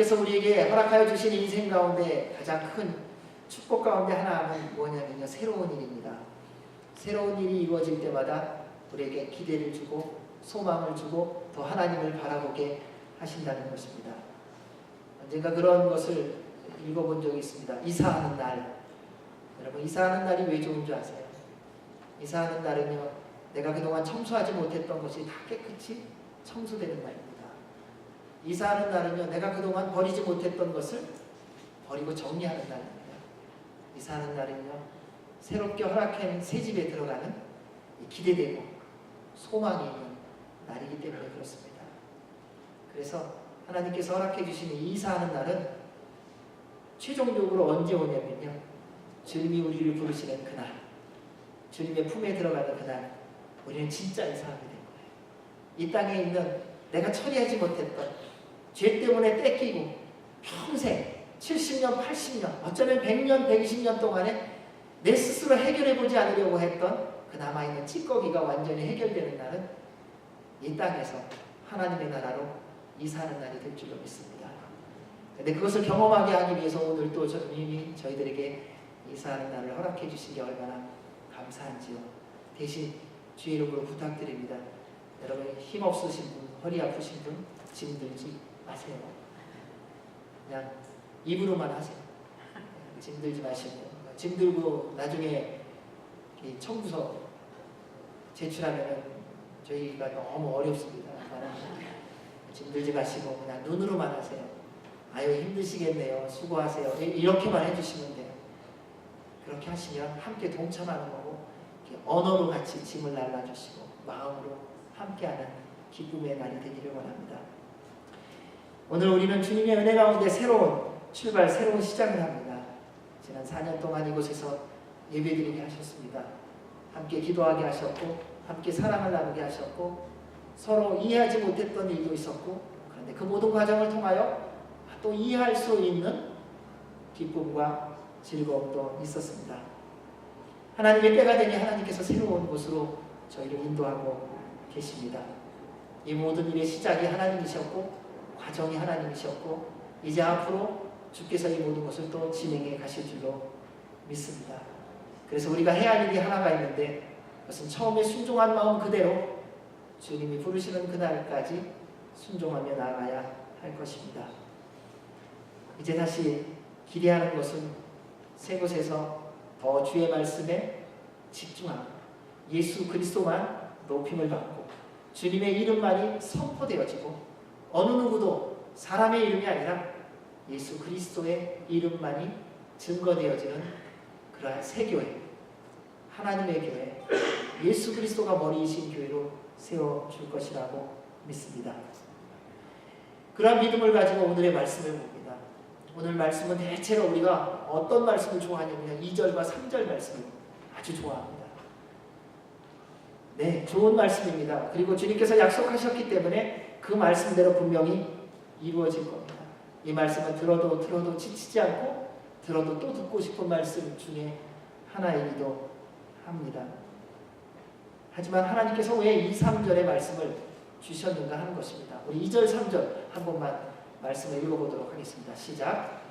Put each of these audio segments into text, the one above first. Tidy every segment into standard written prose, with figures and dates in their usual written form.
하나님께서 우리에게 허락하여 주신 인생 가운데 가장 큰 축복 가운데 하나는 뭐냐면요, 새로운 일입니다. 새로운 일이 이루어질 때마다 우리에게 기대를 주고 소망을 주고 더 하나님을 바라보게 하신다는 것입니다. 언젠가 그런 것을 읽어본 적이 있습니다. 이사하는 날. 여러분, 이사하는 날이 왜 좋은 줄 아세요? 이사하는 날은요, 내가 그동안 청소하지 못했던 것이 다 깨끗이 청소되는 날입니다. 이사하는 날은요, 내가 그동안 버리지 못했던 것을 버리고 정리하는 날입니다. 이사하는 날은요, 새롭게 허락한 새 집에 들어가는 기대되고 소망이 있는 날이기 때문에 그렇습니다. 그래서 하나님께서 허락해 주시는 이사하는 날은 최종적으로 언제 오냐면요, 주님이 우리를 부르시는 그날, 주님의 품에 들어가는 그날, 우리는 진짜 이사하게 된 거예요. 이 땅에 있는 내가 처리하지 못했던 죄 때문에 뺏기고 평생 70년, 80년, 어쩌면 100년, 120년 동안에 내 스스로 해결해보지 않으려고 했던 그 남아있는 찌꺼기가 완전히 해결되는 날은 이 땅에서 하나님의 나라로 이사하는 날이 될 줄로 믿습니다. 그런데 그것을 경험하게 하기 위해서 오늘 또 주님이 저희들에게 이사하는 날을 허락해 주신 게 얼마나 감사한지요. 대신 주의 이름으로 부탁드립니다. 여러분, 힘없으신 분, 허리 아프신 분 짐들지 마세요. 그냥 입으로만 하세요. 짐들지 마시고, 짐들고 나중에 청구서 제출하면 저희가 너무 어렵습니다. 짐들지 마시고 그냥 눈으로만 하세요. 아유, 힘드시겠네요, 수고하세요, 이렇게만 해주시면 돼요. 그렇게 하시면 함께 동참하는 거고, 언어로 같이 짐을 날라주시고 마음으로 함께하는 기쁨의 날이 되기를 원합니다. 오늘 우리는 주님의 은혜 가운데 새로운 출발, 새로운 시작을 합니다. 지난 4년 동안 이곳에서 예배드리게 하셨습니다. 함께 기도하게 하셨고, 함께 사랑을 나누게 하셨고, 서로 이해하지 못했던 일도 있었고, 그런데 그 모든 과정을 통하여 또 이해할 수 있는 기쁨과 즐거움도 있었습니다. 하나님의 때가 되니 하나님께서 새로운 곳으로 저희를 인도하고 계십니다. 이 모든 일의 시작이 하나님이셨고, 과정이 하나님이셨고, 이제 앞으로 주께서 이 모든 것을 또 진행해 가실 줄로 믿습니다. 그래서 우리가 해야 할 일이 하나가 있는데, 그것은 처음에 순종한 마음 그대로 주님이 부르시는 그날까지 순종하며 나아가야 할 것입니다. 이제 다시 기대하는 것은 새 곳에서 더 주의 말씀에 집중하고 예수 그리스도만 높임을 받고 주님의 이름만이 선포되어지고 어느 누구도 사람의 이름이 아니라 예수 그리스도의 이름만이 증거되어지는 그러한 새 교회, 하나님의 교회, 예수 그리스도가 머리이신 교회로 세워줄 것이라고 믿습니다. 그러한 믿음을 가지고 오늘의 말씀을 봅니다. 오늘 말씀은 대체로 우리가 어떤 말씀을 좋아하냐면 2절과 3절 말씀을 아주 좋아합니다. 네, 좋은 말씀입니다. 그리고 주님께서 약속하셨기 때문에 그 말씀대로 분명히 이루어질 겁니다. 이 말씀은 들어도 지치지 않고 들어도 또 듣고 싶은 말씀 중에 하나이기도 합니다. 하지만 하나님께서 왜 2, 3절의 말씀을 주셨는가 하는 것입니다. 우리 2절, 3절 한 번만 말씀을 읽어보도록 하겠습니다. 시작.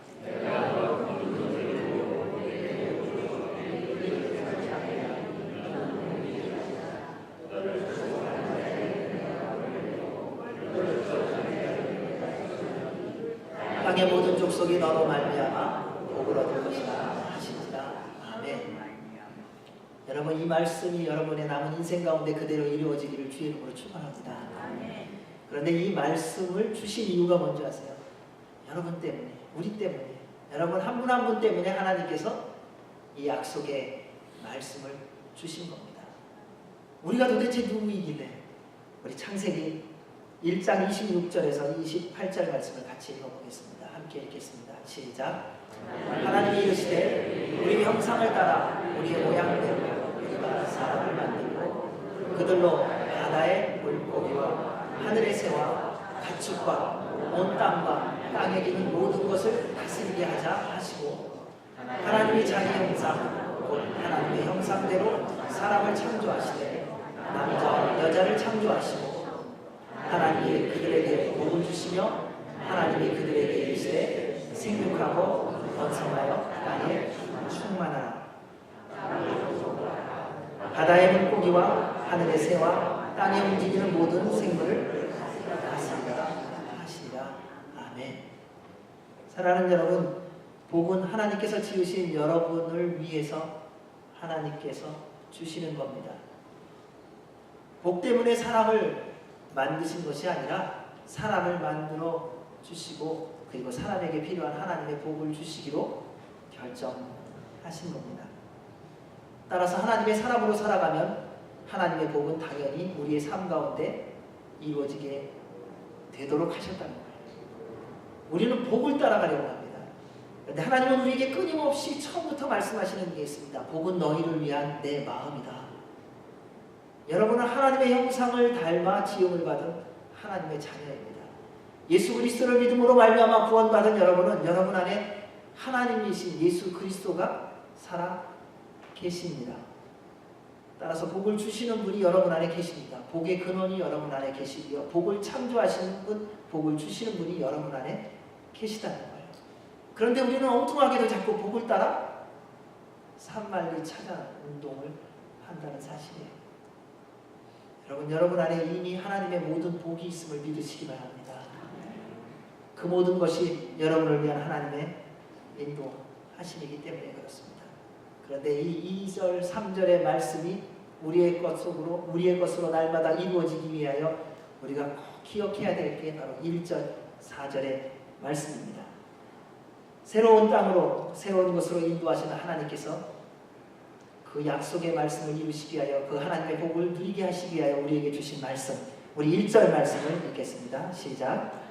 땅의 모든 족속이 너로 말미암아 복을 얻을 것이라 하시니라. 아멘. 여러분, 이 말씀이 여러분의 남은 인생 가운데 그대로 이루어지기를 주의 이름으로 축원합니다. 그런데 이 말씀을 주신 이유가 뭔지 아세요? 여러분 때문에, 우리 때문에, 여러분 한 분 한 분 때문에 하나님께서 이 약속의 말씀을 주신 겁니다. 우리가 도대체 누구이길래? 우리 창세기 1장 26절에서 28절 말씀을 같이 읽어보겠습니다. 함께 읽겠습니다. 시작. 하나님이 이르시되 우리 형상을 따라 우리의 모양대로 우리가 사람을 만들고 그들로 바다의 물고기와 하늘의 새와 가축과 온 땅과 땅에 기는 모든 것을 다스리게 하자 하시고, 하나님이 자기 형상 곧 하나님의 형상대로 사람을 창조하시되 남자와 여자를 창조하시고 하나님이 그들에게 복을 주시며 하나님이 그들에게 이르시되 생육하고 번성하여 땅에 충만하라. 바다의 물고기와 하늘의 새와 땅에 움직이는 모든 생물을 하시리라. 아멘. 사랑하는 여러분, 복은 하나님께서 지으신 여러분을 위해서 하나님께서 주시는 겁니다. 복 때문에 사람을 만드신 것이 아니라 사람을 만들어 주시고 그리고 사람에게 필요한 하나님의 복을 주시기로 결정하신 겁니다. 따라서 하나님의 사람으로 살아가면 하나님의 복은 당연히 우리의 삶 가운데 이루어지게 되도록 하셨다는 거예요. 우리는 복을 따라가려고 합니다. 그런데 하나님은 우리에게 끊임없이 처음부터 말씀하시는 게 있습니다. 복은 너희를 위한 내 마음이다. 여러분은 하나님의 형상을 닮아 지음을 받은 하나님의 자녀입니다. 예수 그리스도를 믿음으로 말미암아 구원받은 여러분은 여러분 안에 하나님이신 예수 그리스도가 살아 계십니다. 따라서 복을 주시는 분이 여러분 안에 계십니다. 복의 근원이 여러분 안에 계시고요. 복을 창조하시는 분, 복을 주시는 분이 여러분 안에 계시다는 거예요. 그런데 우리는 엉뚱하게도 자꾸 복을 따라 산만리 찾아 운동을 한다는 사실이에요. 여러분 안에 이미 하나님의 모든 복이 있음을 믿으시기 바랍니다. 그 모든 것이 여러분을 위한 하나님의 인도하심이기 때문에 그렇습니다. 그런데 이 2절, 3절의 말씀이 우리의 것으로 날마다 이루어지기 위하여 우리가 꼭 기억해야 될 게 바로 1절, 4절의 말씀입니다. 새로운 땅으로, 새로운 것으로 인도하시는 하나님께서 그 약속의 말씀을 이루시기 위하여 그 하나님의 복을 누리게 하시기 위하여 우리에게 주신 말씀, 우리 1절 말씀을 읽겠습니다. 시작.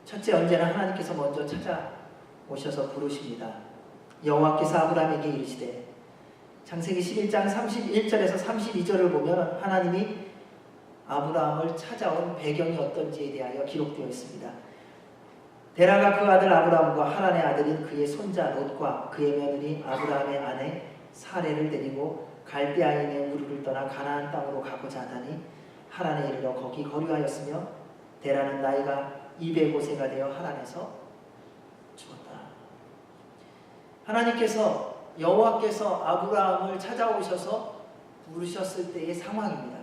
첫째, 언제나 하나님께서 먼저 찾아오셔서 부르십니다. 여호와께서 아브라함에게 이르시되, 창세기 11장 31절에서 32절을 보면 하나님이 아브라함을 찾아온 배경이 어떤지에 대하여 기록되어 있습니다. 데라가 그 아들 아브라함과 하란의 아들인 그의 손자 롯과 그의 며느리 아브라함의 아내 사레를 데리고 갈대아인의 우르를 떠나 가나안 땅으로 가고자 하다니 하란에 이르러 거기 거류하였으며 데라는 나이가 205세가 되어 하란에서 죽었다. 하나님께서 여호와께서 아브라함을 찾아오셔서 부르셨을 때의 상황입니다.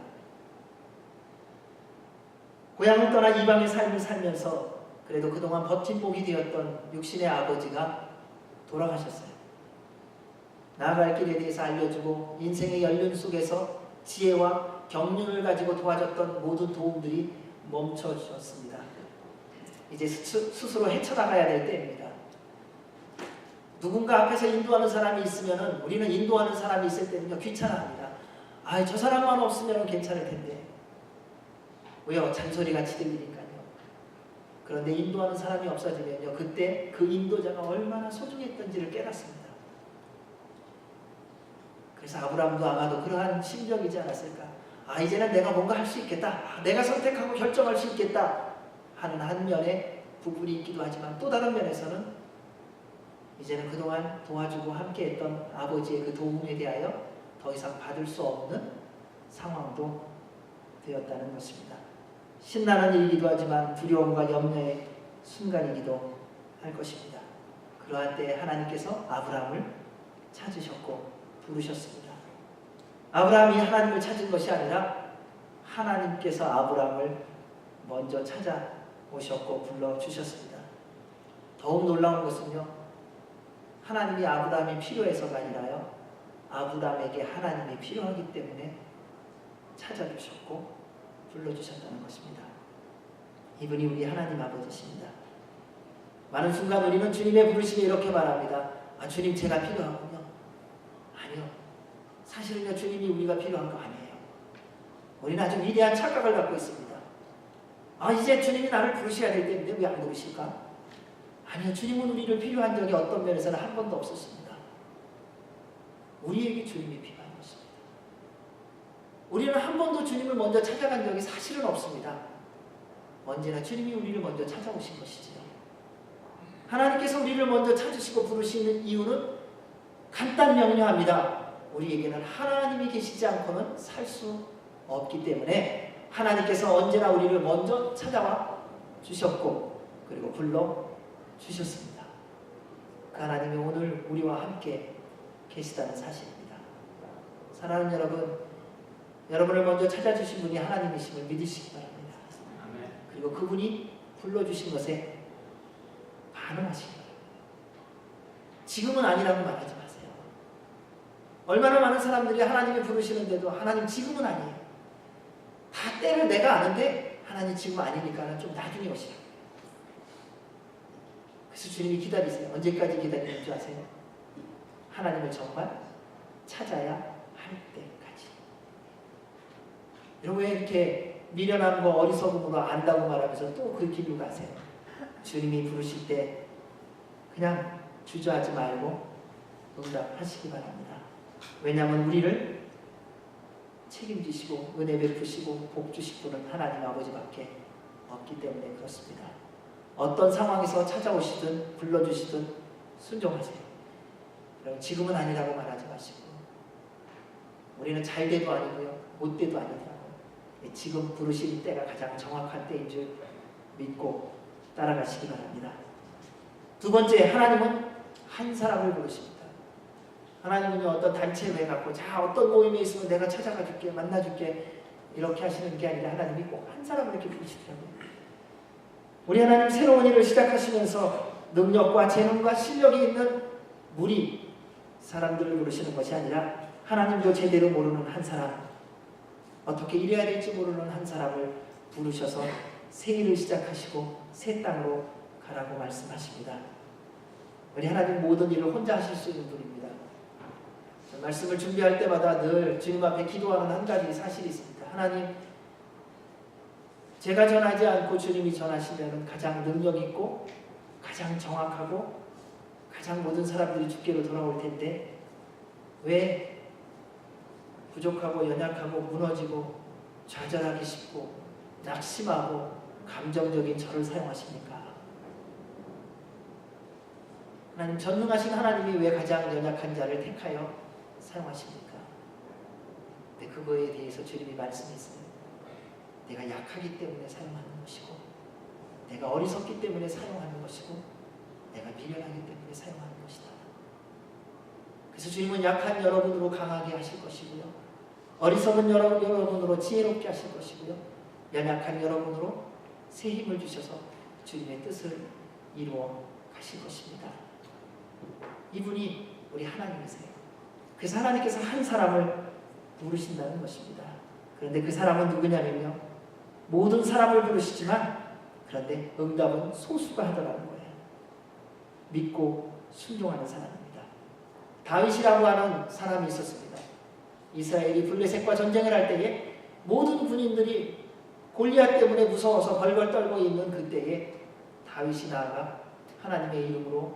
고향을 떠나 이방의 삶을 살면서 그래도 그동안 버틴 복이 되었던 육신의 아버지가 돌아가셨어요. 나아갈 길에 대해서 알려주고 인생의 연륜 속에서 지혜와 경륜을 가지고 도와줬던 모든 도움들이 멈춰졌습니다. 이제 스스로 헤쳐나가야 될 때입니다. 누군가 앞에서 인도하는 사람이 있으면 우리는 인도하는 사람이 있을 때는요 귀찮아합니다. 저 사람만 없으면 괜찮을 텐데. 왜요? 잔소리같이 들리니까요. 그런데 인도하는 사람이 없어지면요 그때 그 인도자가 얼마나 소중했던지를 깨닫습니다. 그래서 아브라함도 아마도 그러한 심정이지 않았을까. 이제는 내가 뭔가 할 수 있겠다. 내가 선택하고 결정할 수 있겠다 하는 한 면에 부분이 있기도 하지만 또 다른 면에서는 이제는 그동안 도와주고 함께했던 아버지의 그 도움에 대하여 더 이상 받을 수 없는 상황도 되었다는 것입니다. 신나는 일이기도 하지만 두려움과 염려의 순간이기도 할 것입니다. 그러한 때에 하나님께서 아브라함을 찾으셨고 부르셨습니다. 아브라함이 하나님을 찾은 것이 아니라 하나님께서 아브라함을 먼저 찾아오셨고 불러주셨습니다. 더욱 놀라운 것은요, 하나님이 아브라함이 필요해서가 아니라요, 아브라함에게 하나님이 필요하기 때문에 찾아주셨고 불러주셨다는 것입니다. 이분이 우리 하나님 아버지십니다. 많은 순간 우리는 주님의 부르심에 이렇게 말합니다. 주님 제가 필요하군요. 아니요. 사실은요 주님이 우리가 필요한 거 아니에요. 우리는 아주 위대한 착각을 갖고 있습니다. 이제 주님이 나를 부르셔야 될 때인데 왜 안 부르실까? 아니요. 주님은 우리를 필요한 적이 어떤 면에서는 한 번도 없었습니다. 우리에게 주님이 필요한 것입니다. 우리는 한 번도 주님을 먼저 찾아간 적이 사실은 없습니다. 언제나 주님이 우리를 먼저 찾아오신 것이지요. 하나님께서 우리를 먼저 찾으시고 부르시는 이유는 간단 명료합니다. 우리에게는 하나님이 계시지 않고는 살 수 없기 때문에 하나님께서 언제나 우리를 먼저 찾아와 주셨고 그리고 불러 주셨습니다. 그 하나님이 오늘 우리와 함께 계시다는 사실입니다. 사랑하는 여러분, 여러분을 먼저 찾아주신 분이 하나님이심을 믿으시기 바랍니다. 그리고 그분이 불러주신 것에 반응하시기 바랍니다. 지금은 아니라고 말하지 마세요. 얼마나 많은 사람들이 하나님이 부르시는데도 하나님 지금은 아니에요. 다 때를 내가 아는데 하나님 지금 아니니까 좀 나중에 오시라. 그래서 주님이 기다리세요. 언제까지 기다리는 줄 아세요? 하나님을 정말 찾아야 할 때까지. 여러분 왜 이렇게 미련함과 어리석음으로 안다고 말하면서 또 그 길로 가세요? 주님이 부르실 때 그냥 주저하지 말고 응답하시기 바랍니다. 왜냐하면 우리를 책임지시고 은혜 베푸시고 복 주실 분은 하나님 아버지밖에 없기 때문에 그렇습니다. 어떤 상황에서 찾아오시든 불러주시든 순종하세요. 여러분 지금은 아니라고 말하지 마시고 우리는 잘 돼도 아니고요 못 돼도 아니더라고요. 지금 부르실 때가 가장 정확한 때인 줄 믿고 따라가시기 바랍니다. 두 번째, 하나님은 한 사람을 부르십니다. 하나님은요 어떤 단체를 해갖고 자 어떤 모임에 있으면 내가 찾아가 줄게 만나 줄게 이렇게 하시는 게 아니라 하나님이 꼭 한 사람을 이렇게 부르시더라고요. 우리 하나님 새로운 일을 시작하시면서 능력과 재능과 실력이 있는 무리 사람들을 부르시는 것이 아니라 하나님도 제대로 모르는 한 사람, 어떻게 일해야 될지 모르는 한 사람을 부르셔서 새 일을 시작하시고 새 땅으로 가라고 말씀하십니다. 우리 하나님 모든 일을 혼자 하실 수 있는 분입니다. 말씀을 준비할 때마다 늘 주님 앞에 기도하는 한 가지 사실이 있습니다. 하나님, 제가 전하지 않고 주님이 전하시면 가장 능력 있고 가장 정확하고 가장 모든 사람들이 주께로 돌아올 텐데 왜 부족하고 연약하고 무너지고 좌절하기 쉽고 낙심하고 감정적인 저를 사용하십니까? 하나님, 전능하신 하나님이 왜 가장 연약한 자를 택하여 사용하십니까? 근데 그거에 대해서 주님이 말씀했어요. 내가 약하기 때문에 사용하는 것이고 내가 어리석기 때문에 사용하는 것이고 내가 미련하기 때문에 사용하는 것이다. 그래서 주님은 약한 여러분으로 강하게 하실 것이고요 어리석은 여러분으로 지혜롭게 하실 것이고요 연약한 여러분으로 새 힘을 주셔서 주님의 뜻을 이루어 가실 것입니다. 이분이 우리 하나님이세요. 그래서 하나님께서 한 사람을 부르신다는 것입니다. 그런데 그 사람은 누구냐면요 모든 사람을 부르시지만 그런데 응답은 소수가 하더라는 거예요. 믿고 순종하는 사람입니다. 다윗이라고 하는 사람이 있었습니다. 이스라엘이 블레셋과 전쟁을 할 때에 모든 군인들이 골리앗 때문에 무서워서 벌벌 떨고 있는 그때에 다윗이 나아가 하나님의 이름으로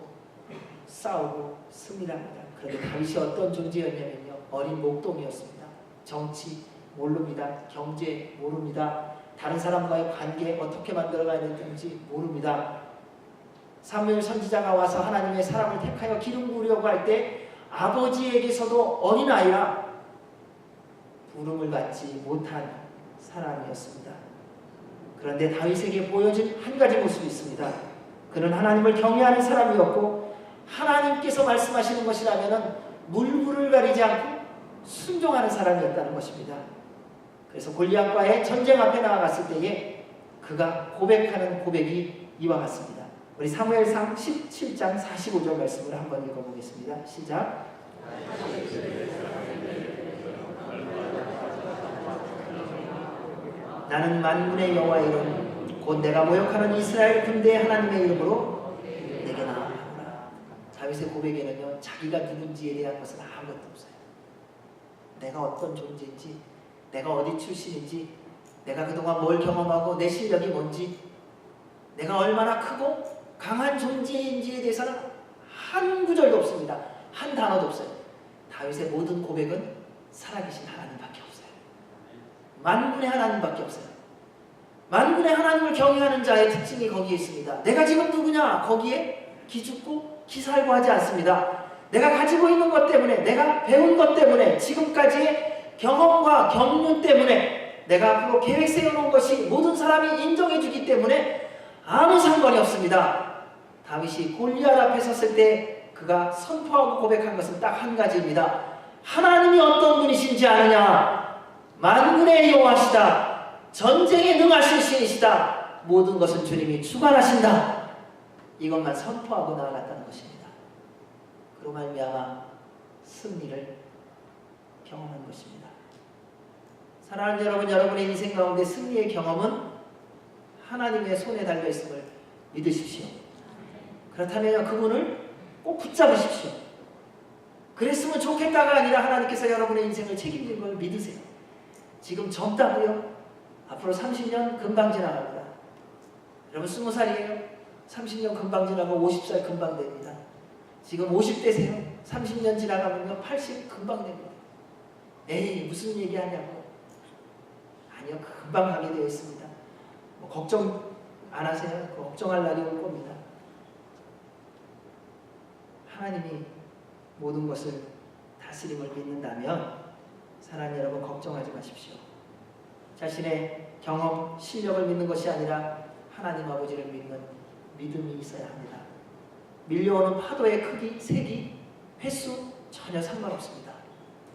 싸우고 승리합니다. 그런데 다윗이 어떤 존재였냐면요 어린 목동이었습니다. 정치 모릅니다. 경제 모릅니다. 다른 사람과의 관계 어떻게 만들어가야 되는지 모릅니다. 사무엘 선지자가 와서 하나님의 사람을 택하여 기름 부으려고 할 때 아버지에게서도 어린아이라 부름을 받지 못한 사람이었습니다. 그런데 다윗에게 보여진 한 가지 모습이 있습니다. 그는 하나님을 경외하는 사람이었고 하나님께서 말씀하시는 것이라면 물불을 가리지 않고 순종하는 사람이었다는 것입니다. 그래서 골리앗과의 전쟁 앞에 나아갔을 때에 그가 고백하는 고백이 이와 같습니다. 우리 사무엘상 17장 45절 말씀을 한번 읽어보겠습니다. 시작. 나는 만군의 여호와의 이름 곧 내가 모욕하는 이스라엘 군대의 하나님의 이름으로 내게 나아가노라. 다윗의 고백에는요 자기가 누군지에 대한 것은 아무것도 없어요. 내가 어떤 존재인지 내가 어디 출신인지 내가 그동안 뭘 경험하고 내 실력이 뭔지 내가 얼마나 크고 강한 존재인지에 대해서는 한 구절도 없습니다. 한 단어도 없어요. 다윗의 모든 고백은 살아계신 하나님밖에 없어요. 만군의 하나님밖에 없어요. 만군의 하나님을 경외하는 자의 특징이 거기에 있습니다. 내가 지금 누구냐 거기에 기죽고 기살고 하지 않습니다. 내가 가지고 있는 것 때문에, 내가 배운 것 때문에, 지금까지의 경험과 경륜 때문에, 내가 앞으로 계획 세워놓은 것이 모든 사람이 인정해주기 때문에 아무 상관이 없습니다. 다윗이 골리앗 앞에 섰을 때 그가 선포하고 고백한 것은 딱 한 가지입니다. 하나님이 어떤 분이신지 아느냐? 만군의 여호와시다. 전쟁에 능하신 신이시다. 모든 것은 주님이 주관하신다. 이것만 선포하고 나아갔다는 것입니다. 그로 말미암아 승리를 경험한 것입니다. 사랑하는 여러분, 여러분의 인생 가운데 승리의 경험은 하나님의 손에 달려있음을 믿으십시오. 그렇다면 그분을 꼭 붙잡으십시오. 그랬으면 좋겠다가 아니라 하나님께서 여러분의 인생을 책임진 걸 믿으세요. 지금 젊다고요? 앞으로 30년 금방 지나갑니다. 여러분 20살이에요? 30년 금방 지나고 50살 금방 됩니다. 지금 50대세요? 30년 지나가면요 80 금방 됩니다. 에이 무슨 얘기하냐고. 아니요, 금방 가게 되어 있습니다. 뭐 걱정 안 하세요. 걱정할 날이 올 겁니다. 하나님이 모든 것을 다스림을 믿는다면 사랑하는 여러분, 걱정하지 마십시오. 자신의 경험, 실력을 믿는 것이 아니라 하나님 아버지를 믿는 믿음이 있어야 합니다. 밀려오는 파도의 크기, 색이, 횟수 전혀 상관없습니다.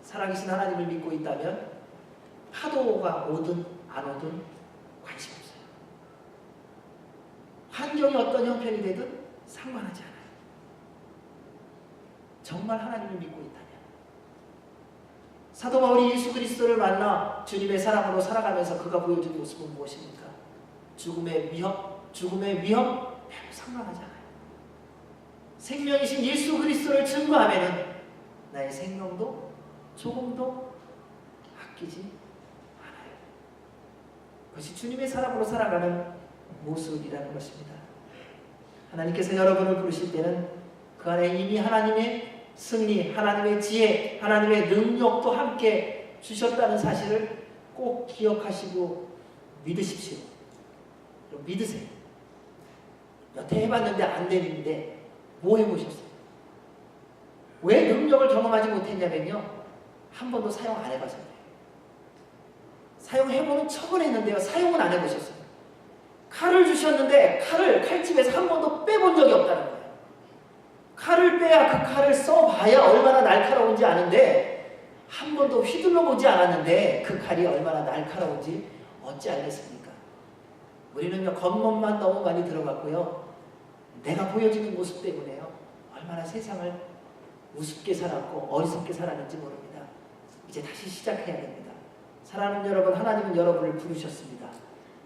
살아계신 하나님을 믿고 있다면 파도가 오든 안 오든 관심 없어요. 환경이 어떤 형편이 되든 상관하지 않아요. 정말 하나님을 믿고 있다면. 사도 바울이 예수 그리스도를 만나 주님의 사랑으로 살아가면서 그가 보여준 모습은 무엇입니까? 죽음의 위험 별로 상관하지 않아요. 생명이신 예수 그리스도를 증거하면은 나의 생명도 조금도 아끼지 않아요. 그것이 주님의 사랑으로 살아가는 모습이라는 것입니다. 하나님께서 여러분을 부르실 때는 그 안에 이미 하나님의 승리, 하나님의 지혜, 하나님의 능력도 함께 주셨다는 사실을 꼭 기억하시고 믿으십시오. 믿으세요. 여태 해봤는데 안 되는데 뭐 해보셨어요? 왜 능력을 경험하지 못했냐면요, 한 번도 사용 안 해봐서요. 사용해보는 척은 했는데요, 사용은 안 해보셨어요. 칼을 주셨는데 칼집에서 한 번도 빼본 적이 없다는 거예요. 칼을 빼야 그 칼을 써봐야 얼마나 날카로운지 아는데 한 번도 휘둘러 보지 않았는데 그 칼이 얼마나 날카로운지 어찌 알겠습니까? 우리는요, 겉멋만 너무 많이 들어갔고요, 내가 보여지는 모습 때문에요, 얼마나 세상을 우습게 살았고 어리석게 살았는지 모릅니다. 이제 다시 시작해야 됩니다. 사랑하는 여러분, 하나님은 여러분을 부르셨습니다.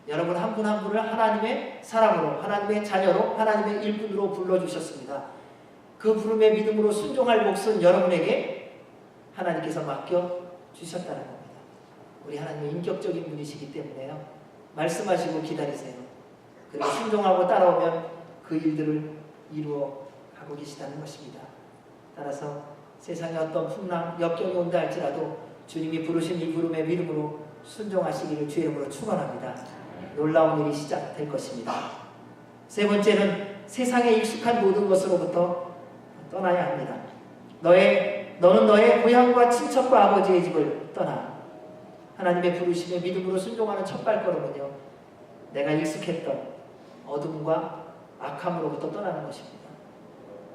여러분 한 분 한 분을 하나님의 사람으로, 하나님의 자녀로, 하나님의 일꾼으로 불러주셨습니다. 그 부름의 믿음으로 순종할 몫은 여러분에게 하나님께서 맡겨주셨다는 겁니다. 우리 하나님은 인격적인 분이시기 때문에요, 말씀하시고 기다리세요. 그리고 순종하고 따라오면 그 일들을 이루어 가고 계시다는 것입니다. 따라서 세상에 어떤 풍랑, 역경이 온다 할지라도 주님이 부르신 이 부름의 믿음으로 순종하시기를 주의 이름으로 축원합니다. 놀라운 일이 시작될 것입니다. 세 번째는 세상에 익숙한 모든 것으로부터 떠나야 합니다. 너는 너의 고향과 친척과 아버지의 집을 떠나. 하나님의 부르심에 믿음으로 순종하는 첫 발걸음은요, 내가 익숙했던 어둠과 악함으로부터 떠나는 것입니다.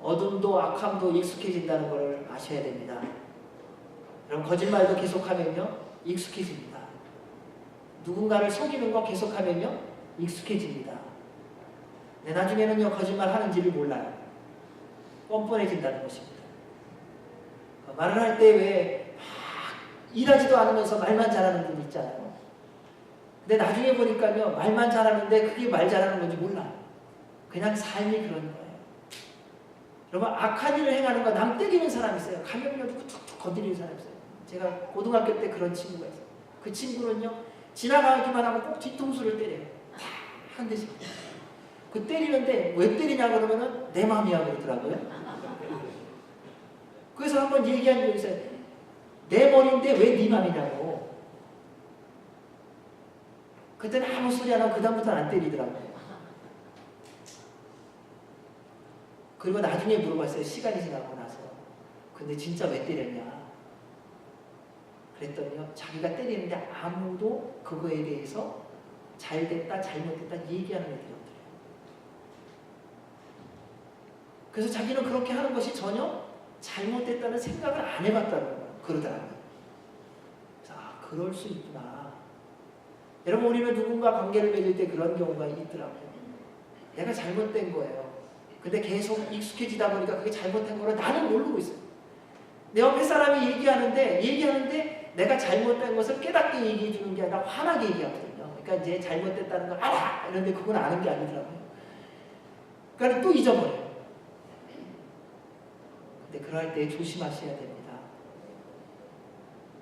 어둠도 악함도 익숙해진다는 것을 아셔야 됩니다. 여러분, 거짓말도 계속하면요 익숙해집니다. 누군가를 속이는 거 계속하면요 익숙해집니다. 나중에는요 거짓말 하는지를 몰라요. 뻔뻔해진다는 것입니다. 말을 할 때 왜 일하지도 않으면서 말만 잘하는 분 있잖아요. 근데 나중에 보니까요 말만 잘하는데 그게 말 잘하는 건지 몰라요. 그냥 삶이 그런 거예요. 여러분, 악한 일을 행하는 거, 남 때리는 사람 있어요. 가면을 두고 툭툭 건드리는 사람 있어요. 제가 고등학교 때 그런 친구가 있어요. 그 친구는요 지나가기만 하면 꼭 뒤통수를 때려요. 한 대씩. 그 때리는데 왜 때리냐 그러면은 내 맘이야 그러더라고요. 그래서 한번 얘기한 적이 있어요. 내 머리인데 왜 네 맘이냐고. 그때는 아무 소리 안 하고 그 다음부터는 안 때리더라고요. 그리고 나중에 물어봤어요. 시간이 지나고 나서. 근데 진짜 왜 때렸냐? 그랬더니요, 자기가 때리는데 아무도 그거에 대해서 잘됐다 잘못됐다 얘기하는 애들이 없더래요. 그래서 자기는 그렇게 하는 것이 전혀 잘못됐다는 생각을 안 해봤다는 거예요. 그러더라고요. 그래서 그럴 수 있구나. 여러분, 우리는 누군가 관계를 맺을 때 그런 경우가 있더라고요. 내가 잘못된 거예요. 근데 계속 익숙해지다 보니까 그게 잘못된 거를 나는 모르고 있어요. 내 옆에 사람이 얘기하는데 내가 잘못된 것을 깨닫게 얘기해 주는 게 아니라 화나게 얘기하거든요. 그러니까 이제 잘못됐다는 걸 알아! 이런데 그건 아는 게 아니더라고요. 그러니까 또 잊어버려요. 근데 그럴 때 조심하셔야 됩니다.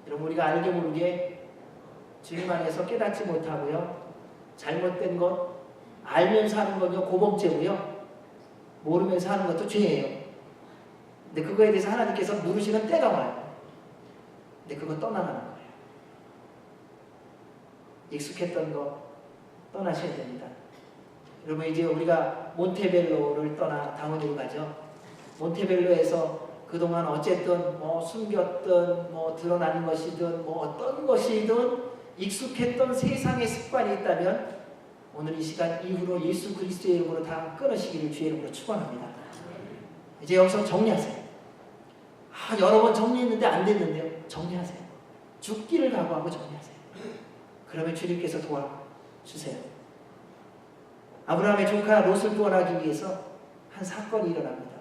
여러분, 우리가 알게 모르게 주님 안에서 깨닫지 못하고요, 잘못된 것 알면서 하는 건요 고범죄고요, 모르면서 하는 것도 죄예요. 근데 그거에 대해서 하나님께서 물으시는 때가 와요. 근데 그거 떠나가는 거예요. 익숙했던 거 떠나셔야 됩니다. 여러분, 이제 우리가 몬테벨로를 떠나 다운으로 가죠. 몬테벨로에서 그동안 어쨌든 숨겼든 드러나는 것이든 어떤 것이든 익숙했던 세상의 습관이 있다면 오늘 이 시간 이후로 예수 그리스도의 이름으로 다 끊으시기를 주의 이름으로 축원합니다. 이제 여기서 정리하세요. 여러 번 정리했는데 안 됐는데요. 정리하세요. 죽기를 각오하고 정리하세요. 그러면 주님께서 도와주세요. 아브라함의 조카 롯을 구원하기 위해서 한 사건이 일어납니다.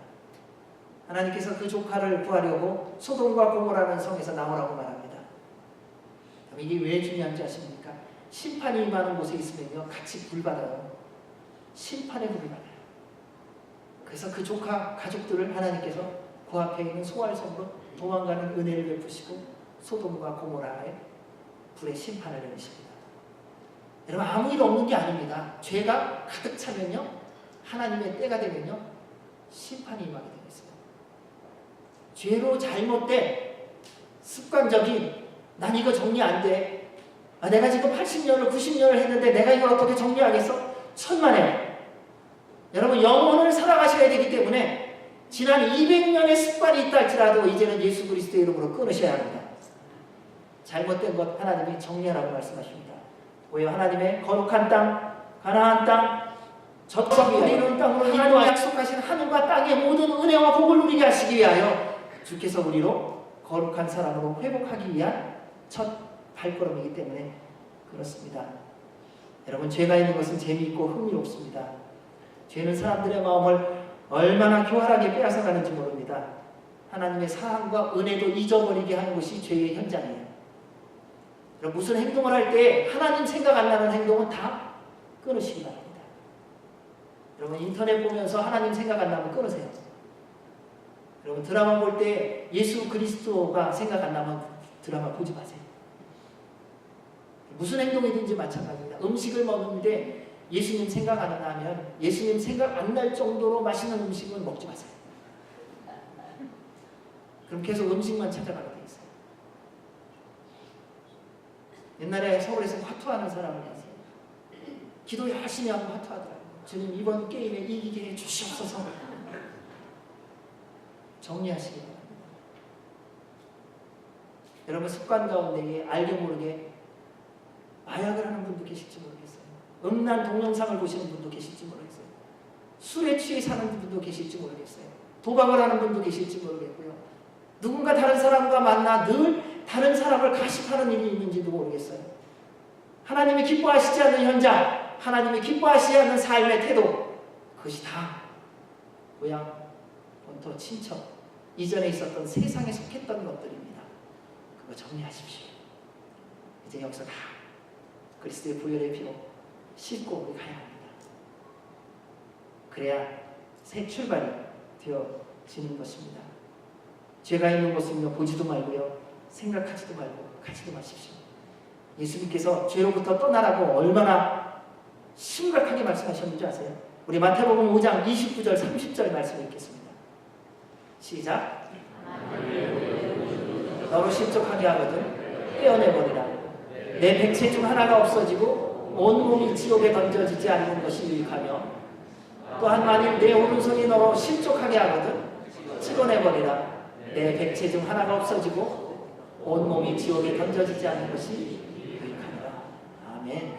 하나님께서 그 조카를 구하려고 소돔과 고모라는 성에서 나오라고 말합니다. 이게 왜 중요한지 아십니까? 심판이 임하는 곳에 있으면요, 같이 불받아요. 심판에 불을 받아요. 그래서 그 조카 가족들을 하나님께서 그 앞에 있는 소활성으로 도망가는 은혜를 베푸시고 소돔과 고모라의 불의 심판을 내리십니다. 여러분, 아무 일 없는 게 아닙니다. 죄가 가득 차면요, 하나님의 때가 되면요, 심판이 임하게 되겠어요. 죄로 잘못된 습관적인, 난 이거 정리 안 돼. 내가 지금 80년을 90년을 했는데 내가 이걸 어떻게 정리하겠어? 천만에요. 여러분, 영혼을 살아가셔야 되기 때문에 지난 200년의 습관이 있다 할지라도 이제는 예수 그리스도의 이름으로 끊으셔야 합니다. 잘못된 것 하나님이 정리하라고 말씀하십니다. 왜요? 하나님의 거룩한 땅, 가나안 땅, 젖과 이룬 땅으로 하나님이 약속하신 하늘과 땅의 모든 은혜와 복을 누리게 하시기 위하여 주께서 우리로 거룩한 사람으로 회복하기 위한 첫 발걸음이기 때문에 그렇습니다. 여러분, 죄가 있는 것은 재미있고 흥미롭습니다. 죄는 사람들의 마음을 얼마나 교활하게 빼앗아가는지 모릅니다. 하나님의 사랑과 은혜도 잊어버리게 하는 것이 죄의 현장이에요. 여러분, 무슨 행동을 할 때 하나님 생각 안 나는 행동은 다 끊으시기 바랍니다. 여러분, 인터넷 보면서 하나님 생각 안 나면 끊으세요. 여러분, 드라마 볼 때 예수 그리스도가 생각 안 나면 드라마 보지 마세요. 무슨 행동이든지 마찬가지입니다. 음식을 먹는데 예수님 생각 안 나면, 예수님 생각 안 날 정도로 맛있는 음식은 먹지 마세요. 그럼 계속 음식만 찾아가게 돼 있어요. 옛날에 서울에서 화투하는 사람을 봤어요. 기도 열심히 하고 화투하더라고요. 주님, 이번 게임에 이기게 해 주시옵소서. 정리하시기 바랍니다. 여러분, 습관 가운데에 알게 모르게 마약을 하는 분도 계실지 모르겠어요. 음란 동영상을 보시는 분도 계실지 모르겠어요. 술에 취해 사는 분도 계실지 모르겠어요. 도박을 하는 분도 계실지 모르겠고요. 누군가 다른 사람과 만나 늘 다른 사람을 가십하는 일이 있는지도 모르겠어요. 하나님이 기뻐하시지 않는 현장, 하나님이 기뻐하시지 않는 삶의 태도, 그것이 다 고향, 본토, 친척, 이전에 있었던 세상에 속했던 것들입니다. 그거 정리하십시오. 이제 여기서 다 그리스도의 보혈의 피로 씻고 우리 가야 합니다. 그래야 새 출발이 되어지는 것입니다. 죄가 있는 것은요, 보지도 말고요, 생각하지도 말고 가지도 마십시오. 예수님께서 죄로부터 떠나라고 얼마나 심각하게 말씀하셨는지 아세요? 우리 마태복음 5장 29절 30절 말씀 읽겠습니다. 시작. 너로 실족하게 하거든 떼어내버리라. 내 백체 중 하나가 없어지고 온 몸이 지옥에 던져지지 않는 것이 유익하며, 또한 만일 내 오른손이 너로 실족하게 하거든 찍어내버리라. 내 백체 중 하나가 없어지고 온몸이 지옥에 던져지지 않는 것이 유익하니라. 아멘.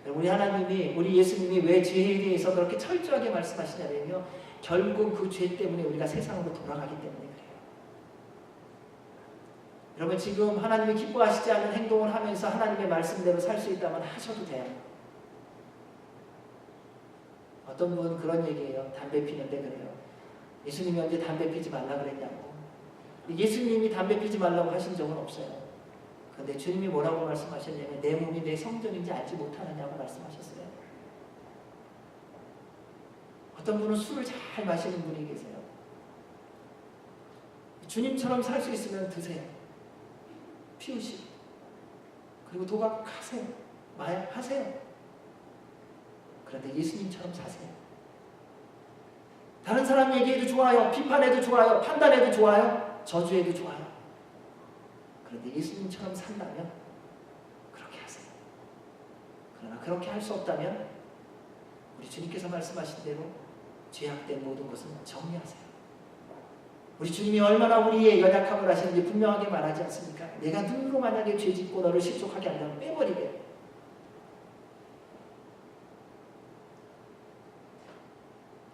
우리 하나님이, 우리 예수님이 왜 죄에 대해서 그렇게 철저하게 말씀하시냐면요, 결국 그 죄 때문에 우리가 세상으로 돌아가기 때문에 그래요. 여러분, 지금 하나님이 기뻐하시지 않는 행동을 하면서 하나님의 말씀대로 살 수 있다면 하셔도 돼요. 어떤 분은 그런 얘기예요. 담배 피는데 그래요. 예수님이 언제 담배 피지 말라 그랬냐고. 예수님이 담배 피지 말라고 하신 적은 없어요. 그런데 주님이 뭐라고 말씀하셨냐면 내 몸이 내 성전인지 알지 못하느냐고 말씀하셨어요. 어떤 분은 술을 잘 마시는 분이 계세요. 주님처럼 살 수 있으면 드세요. 피우시고. 그리고 도박하세요. 마약하세요. 그런데 예수님처럼 사세요. 다른 사람 얘기해도 좋아요. 비판해도 좋아요. 판단해도 좋아요. 저주해도 좋아요. 그런데 예수님처럼 산다면 그렇게 하세요. 그러나 그렇게 할 수 없다면 우리 주님께서 말씀하신 대로 죄악된 모든 것은 정리하세요. 우리 주님이 얼마나 우리의 연약함을 아시는지 분명하게 말하지 않습니까? 내가 눈으로 만약에 죄 짓고 너를 실족하게 한다면 빼버리게.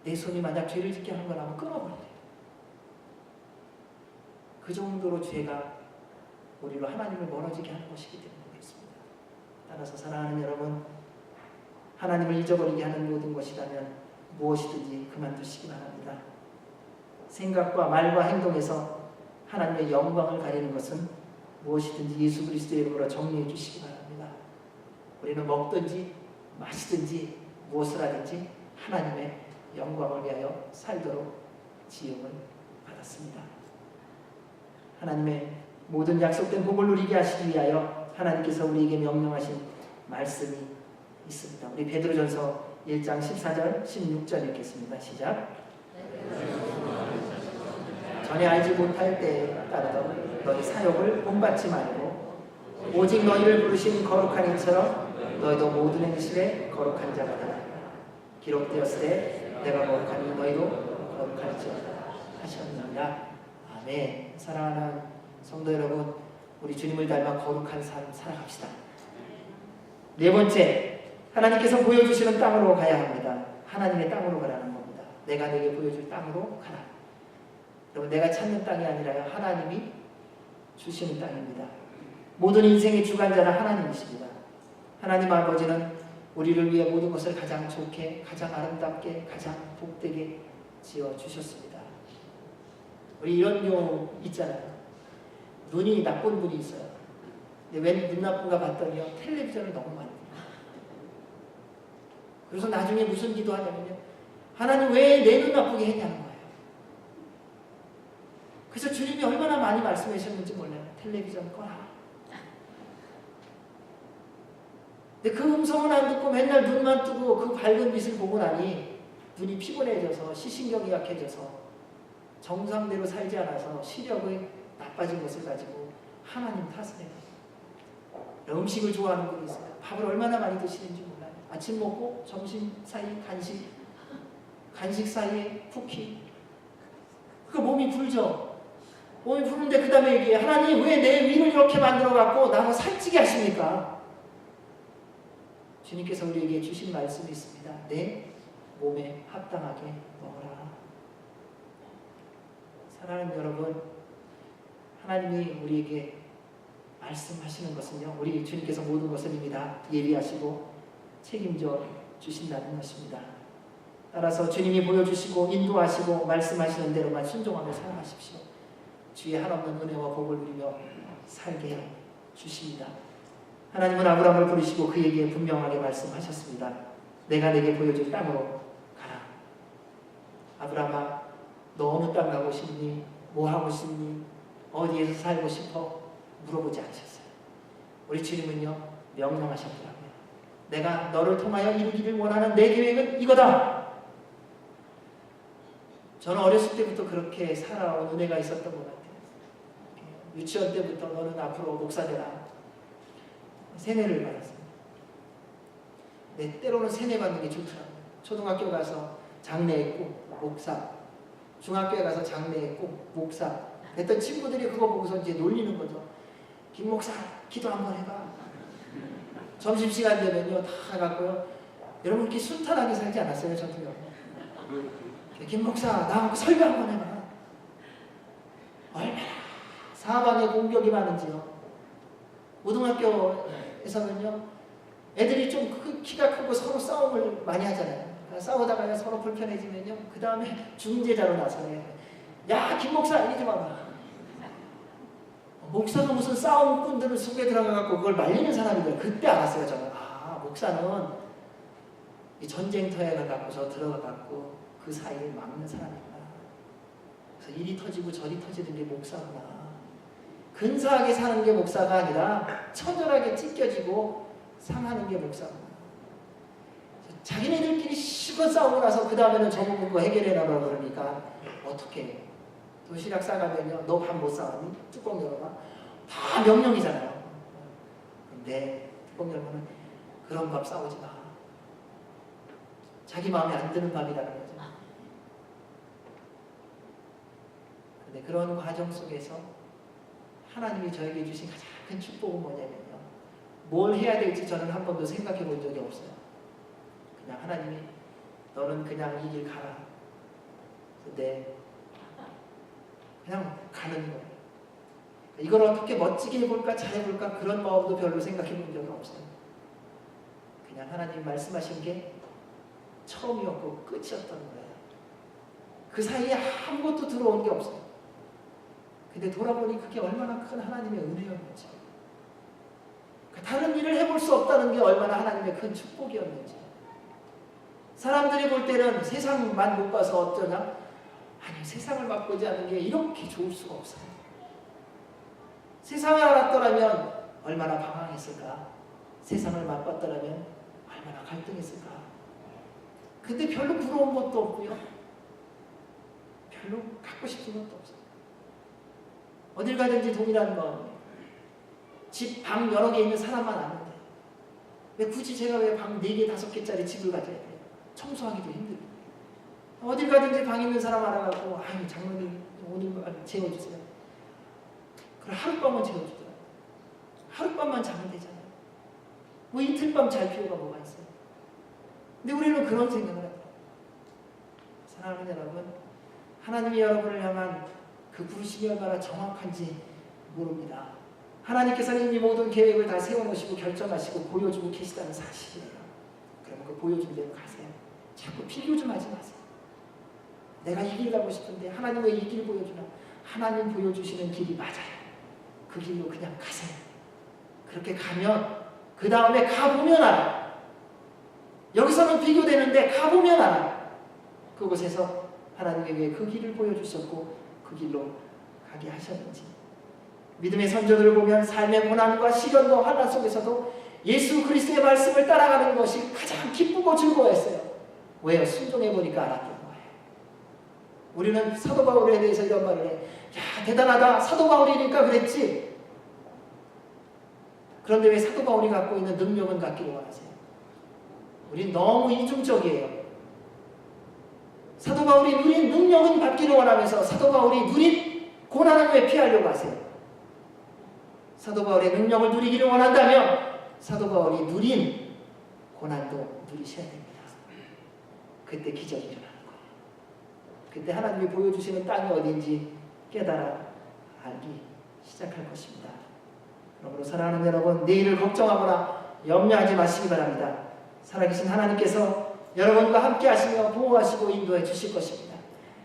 내 손이 만약 죄를 짓게 하는 거라면 끊어버려요. 그 정도로 죄가 우리로 하나님을 멀어지게 하는 것이기 때문에 그렇습니다. 따라서 사랑하는 여러분, 하나님을 잊어버리게 하는 모든 것이라면 무엇이든지 그만두시기 바랍니다. 생각과 말과 행동에서 하나님의 영광을 가리는 것은 무엇이든지 예수 그리스도의 이름으로 정리해 주시기 바랍니다. 우리는 먹든지 마시든지 무엇을 하든지 하나님의 영광을 위하여 살도록 지음을 받았습니다. 하나님의 모든 약속된 복을 누리게 하시기 위하여 하나님께서 우리에게 명령하신 말씀이 있습니다. 우리 베드로전서 1장 14절 16절 읽겠습니다. 시작. 전에 알지 못할 때에 따르던 너희 사역을 본받지 말고 오직 너희를 부르신 거룩한 이처럼 너희도 모든 행실에 거룩한 자가 되라. 기록되었으되 내가 거룩하니 너희도 거룩할지어다 하셨느니라. 아멘. 사랑하는 성도 여러분, 우리 주님을 닮아 거룩한 삶 살아갑시다. 네 번째, 하나님께서 보여주시는 땅으로 가야 합니다. 하나님의 땅으로 가라는 겁니다. 내가 내게 보여줄 땅으로 가라. 여러분, 내가 찾는 땅이 아니라요, 하나님이 주시는 땅입니다. 모든 인생의 주관자는 하나님이십니다. 하나님 아버지는 우리를 위해 모든 것을 가장 좋게, 가장 아름답게, 가장 복되게 지어주셨습니다. 우리 이런 경우 있잖아요. 눈이 나쁜 분이 있어요. 근데 왜 눈 나쁜가 봤더니요, 텔레비전을 너무 많이 봐요. 그래서 나중에 무슨 기도하냐면요, 하나님 왜 내 눈 나쁘게 했냐는 거예요. 그래서 주님이 얼마나 많이 말씀하셨는지 몰라요. 텔레비전 꺼라. 근데 그 음성은 안 듣고 맨날 눈만 뜨고 그 밝은 빛을 보고 나니 눈이 피곤해져서 시신경이 약해져서 정상대로 살지 않아서 시력이 나빠진 것을 가지고 하나님 탓을 해요. 음식을 좋아하는 분이 있어요. 밥을 얼마나 많이 드시는지 몰라요. 아침 먹고 점심 사이 간식 사이에 쿠키. 그 몸이 불죠. 몸이 부는데 그 다음에 얘기해요. 하나님 왜 내 위를 이렇게 만들어갖고 나를 살찌게 하십니까? 주님께서 우리에게 주신 말씀이 있습니다. 내 몸에 합당하게 먹어라. 사랑하는 여러분, 하나님이 우리에게 말씀하시는 것은요, 우리 주님께서 모든 것을 이미 다 예비하시고 책임져 주신다는 것입니다. 따라서 주님이 보여주시고 인도하시고 말씀하시는 대로만 순종하며 살아가십시오. 주의 한없는 은혜와 복을 누리며 살게 해 주십니다. 하나님은 아브라함을 부르시고 그에게 분명하게 말씀하셨습니다. 내가 내게 보여줄 땅으로 가라. 아브라함아, 너 어느 땅 가고 싶니? 뭐 하고 싶니? 어디에서 살고 싶어? 물어보지 않으셨어요. 우리 주님은요, 명령하셨더라고요. 내가 너를 통하여 이루기를 원하는 내 계획은 이거다. 저는 어렸을 때부터 그렇게 살아온 은혜가 있었던 것 같아요. 유치원 때부터 너는 앞으로 목사 되라. 세뇌를 받았어요. 때로는 세뇌 받는 게 좋더라고요. 초등학교 가서 장례했고 목사, 중학교에 가서 장례했고 목사 했던 친구들이 그거 보고서 이제 놀리는 거죠. 김 목사 기도 한번 해봐. 점심시간 되면요 다 가고요. 여러분 이렇게 순탄하게 살지 않았어요? 저도요. 김 목사 나하고 설교 한번 해봐. 얼마나 사방에 공격이 많은지요. 고등학교에서는요 애들이 좀 키가 크고 서로 싸움을 많이 하잖아요. 싸우다가 서로 불편해지면요 그 다음에 중재자로 나서요. 야 김 목사 이리 좀 와봐. 목사가 무슨 싸움꾼들 속에 들어가갖고 그걸 말리는 사람이더라. 그때 알았어요 저는. 아 목사는 이 전쟁터에 가갖고서 들어가갖고 그 사이를 막는 사람이구나. 그래서 이리 터지고 저리 터지는 게 목사구나. 근사하게 사는 게 목사가 아니라 처절하게 찢겨지고 상하는 게 목사구나. 자기네들끼리 실컷 싸우고 나서 그 다음에는 저보고 그거 해결해라고 그러니까 어떻게 도시락 싸가면요 너 밥 못 싸왔니? 뚜껑 열어봐. 다 명령이잖아요. 근데 뚜껑 열면 그런 밥 싸우지 마. 자기 마음에 안 드는 밥이라는 거죠. 근데 그런 과정 속에서 하나님이 저에게 주신 가장 큰 축복은 뭐냐면요 뭘 해야 될지 저는 한 번도 생각해 본 적이 없어요. 그냥 하나님이 너는 그냥 이 길 가라. 근데 그냥 가는 거예요. 이걸 어떻게 멋지게 해볼까 잘해볼까 그런 마음도 별로 생각해 본 적이 없어요. 그냥 하나님 말씀하신 게 처음이었고 끝이었던 거예요. 그 사이에 아무것도 들어온 게 없어요. 근데 돌아보니 그게 얼마나 큰 하나님의 은혜였는지, 다른 일을 해볼 수 없다는 게 얼마나 하나님의 큰 축복이었는지. 사람들이 볼 때는 세상만 못 봐서 어쩌냐? 아니 세상을 맛보지 않는 게 이렇게 좋을 수가 없어요. 세상을 알았더라면 얼마나 방황했을까? 세상을 맛봤더라면 얼마나 갈등했을까? 근데 별로 부러운 것도 없고요. 별로 갖고 싶은 것도 없어요. 어딜 가든지 동일한 마음이에요. 집, 방 여러 개 있는 사람만 아는데 왜 굳이 제가 왜 방 4개, 5개짜리 집을 가져야 돼요? 청소하기도 힘들고. 어딜 가든지 방 있는 사람 알아가고 아유 장로님 오늘 재워주세요. 그럼 하룻밤은 재워주더라고요. 하룻밤만 자면 되잖아요. 뭐 이틀밤 잘 필요가 뭐가 있어요. 근데 우리는 그런 생각을 하더라고요. 사랑하는 여러분, 하나님이 여러분을 향한 그 부르심이 얼마나 정확한지 모릅니다. 하나님께서는 이 모든 계획을 다 세워놓으시고 결정하시고 보여주고 계시다는 사실이에요. 그러면 그 보여준 대로 가세요. 자꾸 비교 좀 하지 마세요. 내가 이 길 가고 싶은데 하나님 왜 이 길 보여주나? 하나님 보여주시는 길이 맞아요. 그 길로 그냥 가세요. 그렇게 가면 그 다음에 가보면 알아요. 여기서는 비교되는데 가보면 알아요. 그곳에서 하나님이 왜 그 길을 보여주셨고 그 길로 가게 하셨는지. 믿음의 선조들을 보면 삶의 고난과 시련과 환난 속에서도 예수 그리스도의 말씀을 따라가는 것이 가장 기쁘고 즐거워했어요. 왜요? 순종해보니까 알았던 거예요. 우리는 사도 바울에 대해서 이런 말을 해. 야 대단하다. 사도 바울이니까 그랬지. 그런데 왜 사도 바울이 갖고 있는 능력은 갖기를 원하세요? 우린 너무 이중적이에요. 사도 바울이 누린 능력은 받기를 원하면서 사도 바울이 누린 고난은 왜 피하려고 하세요? 사도 바울의 능력을 누리기를 원한다면 사도 바울이 누린 고난도 누리셔야 됩니다. 그때 기적이 일어나는 거예요. 그때 하나님이 보여주시는 땅이 어딘지 깨달아 알기 시작할 것입니다. 그러므로 사랑하는 여러분, 내일을 걱정하거나 염려하지 마시기 바랍니다. 살아계신 하나님께서 여러분과 함께 하시며 보호하시고 인도해 주실 것입니다.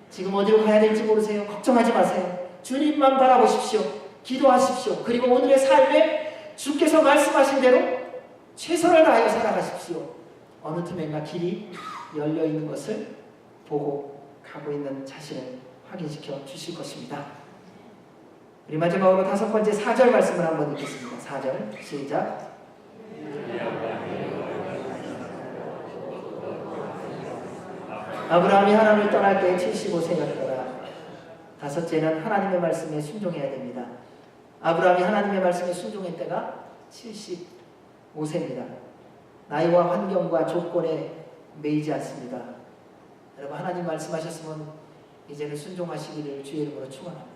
지금 어디로 가야 될지 모르세요. 걱정하지 마세요. 주님만 바라보십시오. 기도하십시오. 그리고 오늘의 삶에 주께서 말씀하신 대로 최선을 다하여 살아가십시오. 어느 틈엔가 길이 열려있는 것을 보고 가고 있는 자신을 확인시켜 주실 것입니다. 우리 마지막으로 5번째 4절 말씀을 한번 읽겠습니다. 4절 시작. 아브라함이 하나님을 떠날 때 75세였더라. 5째는 하나님의 말씀에 순종해야 됩니다. 아브라함이 하나님의 말씀에 순종할 때가 75세입니다. 나이와 환경과 조건에 매이지 않습니다. 여러분 하나님 말씀하셨으면 이제는 순종하시기를 주의 이름으로 축원합니다.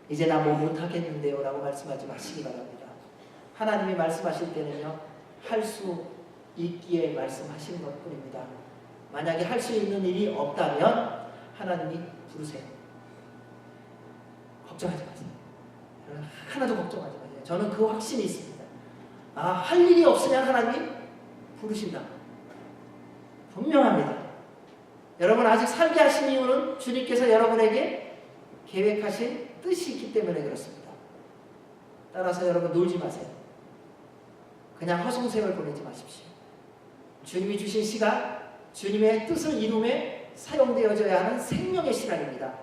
이제 나 뭐 못하겠는데요 라고 말씀하지 마시기 바랍니다. 하나님이 말씀하실 때는요, 할 수 있기에 말씀하시는 것뿐입니다. 만약에 할 수 있는 일이 없다면 하나님이 부르세요. 걱정하지 마세요. 하나도 걱정하지 마세요. 저는 그 확신이 있습니다. 할 일이 없으면 하나님이 부르신다. 분명합니다. 여러분 아직 살게 하신 이유는 주님께서 여러분에게 계획하신 뜻이 있기 때문에 그렇습니다. 따라서 여러분 놀지 마세요. 그냥 허송세월 보내지 마십시오. 주님이 주신 시간, 주님의 뜻을 이룸에 사용되어져야 하는 생명의 시간입니다.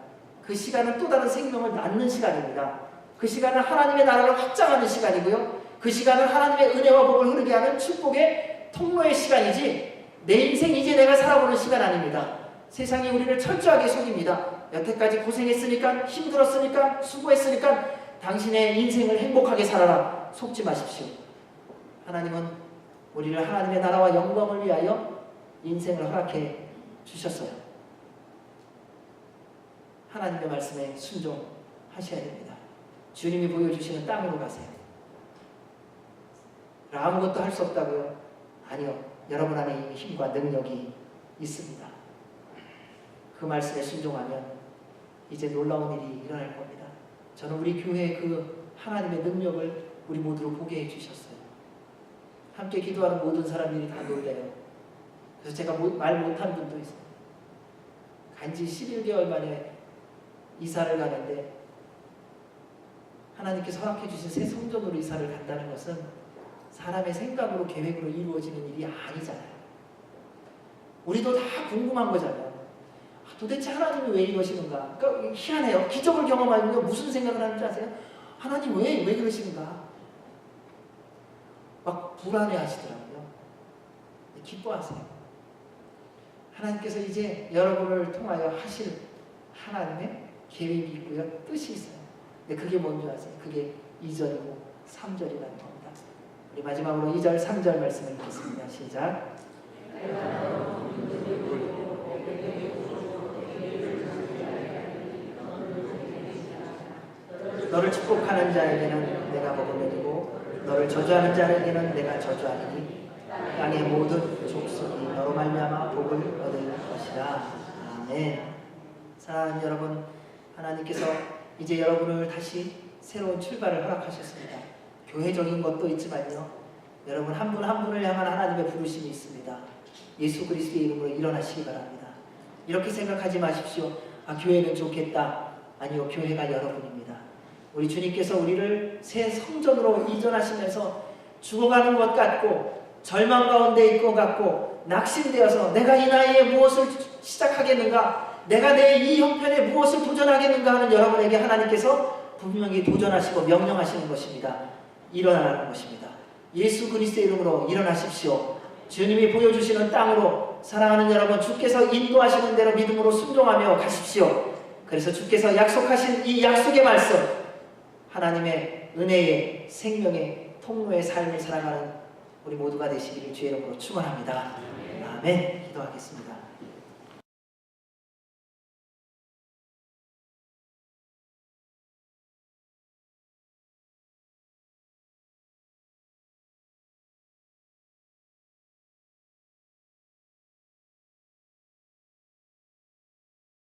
그 시간은 또 다른 생명을 낳는 시간입니다. 그 시간은 하나님의 나라를 확장하는 시간이고요. 그 시간은 하나님의 은혜와 복을 흐르게 하는 축복의 통로의 시간이지, 내 인생 이제 내가 살아보는 시간 아닙니다. 세상이 우리를 철저하게 속입니다. 여태까지 고생했으니까, 힘들었으니까, 수고했으니까 당신의 인생을 행복하게 살아라. 속지 마십시오. 하나님은 우리를 하나님의 나라와 영광을 위하여 인생을 허락해 주셨어요. 하나님의 말씀에 순종하셔야 됩니다. 주님이 보여주시는 땅으로 가세요. 아무것도 할 수 없다고요? 아니요. 여러분 안에 이미 힘과 능력이 있습니다. 그 말씀에 순종하면 이제 놀라운 일이 일어날 겁니다. 저는 우리 교회의 그 하나님의 능력을 우리 모두로 보게 해주셨어요. 함께 기도하는 모든 사람들이 다 놀래요. 그래서 제가 말 못한 분도 있어요. 간지 11개월 만에 이사를 가는데 하나님께서 허락해 주신 새 성전으로 이사를 간다는 것은 사람의 생각으로 계획으로 이루어지는 일이 아니잖아요. 우리도 다 궁금한 거잖아요. 도대체 하나님이 왜 이러시는가? 그러니까 희한해요. 기적을 경험하면 무슨 생각을 하는지 아세요? 하나님 왜 그러시는가? 막 불안해 하시더라고요. 기뻐하세요. 하나님께서 이제 여러분을 통하여 하실 하나님의 계획이 있고요. 뜻이 있어요. 근데 그게 뭔지 아세요? 그게 2절이고 3절이라는 겁니다. 우리 마지막으로 2절, 3절 말씀을 읽겠습니다. 시작. 너를 축복하는 자에게는 내가 복을 내리고 너를 저주하는 자에게는 내가 저주하리니 땅의 모든 족속이 너로 말미암아 복을 얻을 것이라. 아멘. 사랑하는 여러분, 하나님께서 이제 여러분을 다시 새로운 출발을 허락하셨습니다. 교회적인 것도 있지만요, 여러분 한 분 한 분을 향한 하나님의 부르심이 있습니다. 예수 그리스도의 이름으로 일어나시기 바랍니다. 이렇게 생각하지 마십시오. 교회는 좋겠다. 아니요, 교회가 여러분입니다. 우리 주님께서 우리를 새 성전으로 이전하시면서 죽어가는 것 같고 절망 가운데 있을 것 같고 낙심되어서 내가 이 나이에 무엇을 시작하겠는가, 내가 내 이 형편에 무엇을 도전하겠는가 하는 여러분에게 하나님께서 분명히 도전하시고 명령하시는 것입니다. 일어나라는 것입니다. 예수 그리스도의 이름으로 일어나십시오. 주님이 보여주시는 땅으로, 사랑하는 여러분, 주께서 인도하시는 대로 믿음으로 순종하며 가십시오. 그래서 주께서 약속하신 이 약속의 말씀, 하나님의 은혜의 생명의 통로의 삶을 살아가는 우리 모두가 되시기를 주의 이름으로 축원합니다. 아멘. 기도하겠습니다.